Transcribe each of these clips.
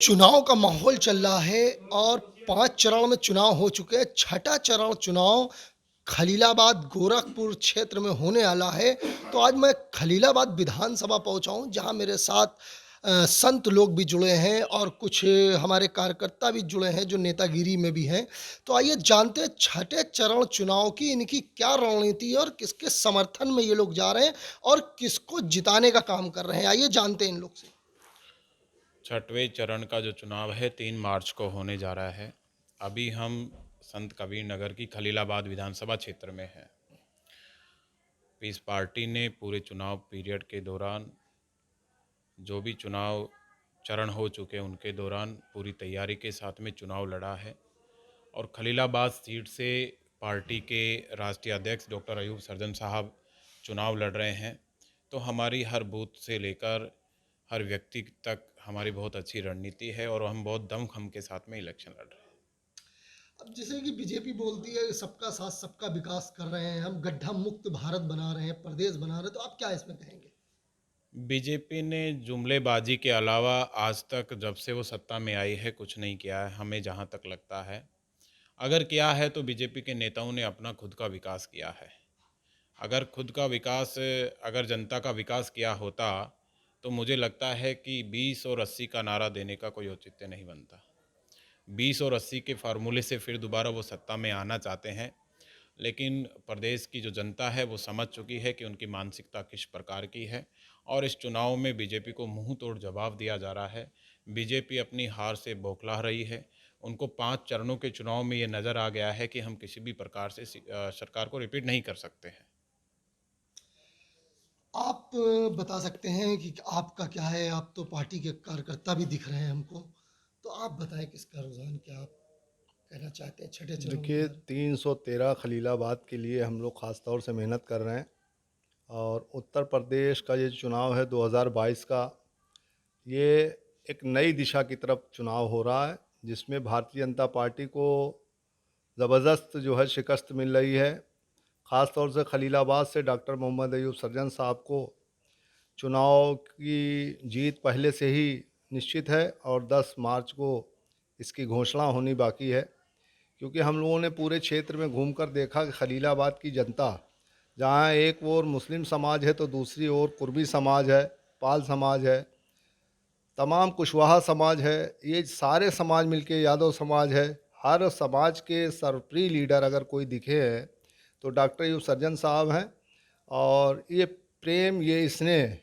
चुनाव का माहौल चल रहा है और 5 चरण में चुनाव हो चुके हैं। छठा चरण चुनाव खलीलाबाद गोरखपुर क्षेत्र में होने वाला है। तो आज मैं खलीलाबाद विधानसभा पहुंचा हूं, जहां मेरे साथ संत लोग भी जुड़े हैं और कुछ हमारे कार्यकर्ता भी जुड़े हैं जो नेतागिरी में भी हैं। तो आइए जानते हैं छठे चरण चुनाव की इनकी क्या रणनीति है और किसके समर्थन में ये लोग जा रहे हैं और किसको जिताने का काम कर रहे हैं। आइए जानते हैं इन लोग से। छठवें चरण का जो चुनाव है 3 मार्च को होने जा रहा है। अभी हम संत कबीर नगर की खलीलाबाद विधानसभा क्षेत्र में हैं। इस पार्टी ने पूरे चुनाव पीरियड के दौरान जो भी चुनाव चरण हो चुके उनके दौरान पूरी तैयारी के साथ में चुनाव लड़ा है और खलीलाबाद सीट से पार्टी के राष्ट्रीय अध्यक्ष डॉक्टर अयूब सर्जन साहब चुनाव लड़ रहे हैं। तो हमारी हर बूथ से लेकर हर व्यक्ति तक हमारी बहुत अच्छी रणनीति है और हम बहुत दमखम के साथ में इलेक्शन लड़ रहे हैं। अब जैसे कि बीजेपी बोलती है कि सबका साथ सबका विकास कर रहे हैं, हम गड्ढा मुक्त भारत बना रहे हैं, प्रदेश बना रहे हैं, तो आप क्या इसमें कहेंगे? बीजेपी ने जुमलेबाजी के अलावा आज तक जब से वो सत्ता में आई है कुछ नहीं किया है, हमें जहाँ तक लगता है। अगर किया है तो बीजेपी के नेताओं ने अपना खुद का विकास किया है। अगर खुद का विकास अगर जनता का विकास किया होता तो मुझे लगता है कि 20 और 80 का नारा देने का कोई औचित्य नहीं बनता। 20 और 80 के फार्मूले से फिर दोबारा वो सत्ता में आना चाहते हैं, लेकिन प्रदेश की जो जनता है वो समझ चुकी है कि उनकी मानसिकता किस प्रकार की है और इस चुनाव में बीजेपी को मुंह तोड़ जवाब दिया जा रहा है। बीजेपी अपनी हार से बौखला रही है। उनको 5 चरणों के चुनाव में ये नज़र आ गया है कि हम किसी भी प्रकार से सरकार को रिपीट नहीं कर सकते हैं। आप बता सकते हैं कि आपका क्या है? आप तो पार्टी के कार्यकर्ता भी दिख रहे हैं हमको। तो आप बताएं किसका रुझान क्या आप कहना चाहते हैं छठे चरण के देखिए, बारे 313 खलीलाबाद के लिए हम लोग ख़ास तौर से मेहनत कर रहे हैं। और उत्तर प्रदेश का ये चुनाव है 2022 का, ये एक नई दिशा की तरफ चुनाव हो रहा है, जिसमें भारतीय जनता पार्टी को ज़बरदस्त जो है शिकस्त मिल रही है। ख़ास तौर से खलीलाबाद से डॉक्टर मोहम्मद अयूब सर्जन साहब को चुनाव की जीत पहले से ही निश्चित है और 10 मार्च को इसकी घोषणा होनी बाकी है। क्योंकि हम लोगों ने पूरे क्षेत्र में घूमकर देखा कि खलीलाबाद की जनता, जहाँ एक ओर मुस्लिम समाज है तो दूसरी ओर कुर्बी समाज है, पाल समाज है, तमाम कुशवाहा समाज है, ये सारे समाज मिलके यादव समाज है। हर समाज के सर्वप्रिय लीडर अगर कोई दिखे हैं तो डॉक्टर यूब सर्जन साहब हैं। और ये प्रेम, ये स्नेह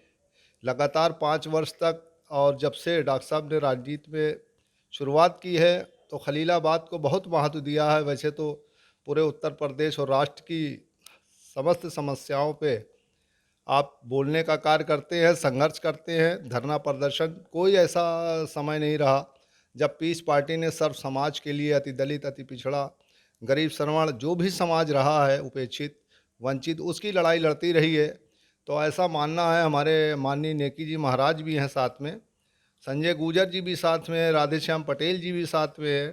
लगातार 5 वर्ष तक, और जब से डॉक्टर साहब ने राजनीति में शुरुआत की है तो खलीलाबाद को बहुत महत्व दिया है। वैसे तो पूरे उत्तर प्रदेश और राष्ट्र की समस्त समस्याओं पे आप बोलने का कार्य करते हैं, संघर्ष करते हैं, धरना प्रदर्शन, कोई ऐसा समय नहीं रहा जब पीस पार्टी ने सर्व समाज के लिए, अति दलित, अति पिछड़ा, गरीब श्रवण, जो भी समाज रहा है उपेक्षित, वंचित, उसकी लड़ाई लड़ती रही है। तो ऐसा मानना है, हमारे माननीय नेकी जी महाराज भी हैं साथ में, संजय गुर्जर जी भी साथ में हैं, राधेश्याम पटेल जी भी साथ में हैं।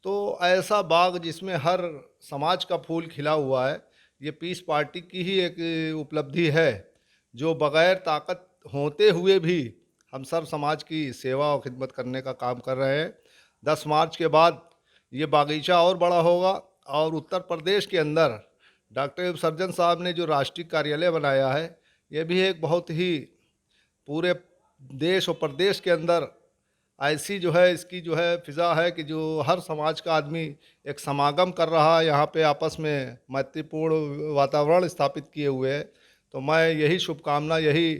तो ऐसा बाग जिसमें हर समाज का फूल खिला हुआ है, ये पीस पार्टी की ही एक उपलब्धि है, जो बग़ैर ताकत होते हुए भी हम सब समाज की सेवा और खिदमत करने का काम कर रहे हैं। 10 मार्च के बाद ये बागीचा और बड़ा होगा। और उत्तर प्रदेश के अंदर डॉक्टर सर्जन साहब ने जो राष्ट्रीय कार्यालय बनाया है, ये भी एक बहुत ही पूरे देश और प्रदेश के अंदर ऐसी जो है इसकी जो है फ़िज़ा है कि जो हर समाज का आदमी एक समागम कर रहा है, यहाँ पे आपस में मैत्रीपूर्ण वातावरण स्थापित किए हुए है। तो मैं यही शुभकामना, यही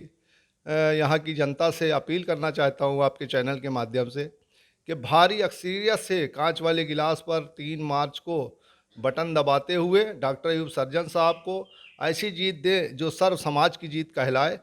यहाँ की जनता से अपील करना चाहता हूँ आपके चैनल के माध्यम से, कि भारी अक्सरियत से कांच वाले गिलास पर 3 मार्च को बटन दबाते हुए डॉक्टर अयूब सर्जन साहब को ऐसी जीत दें जो सर्व समाज की जीत कहलाए।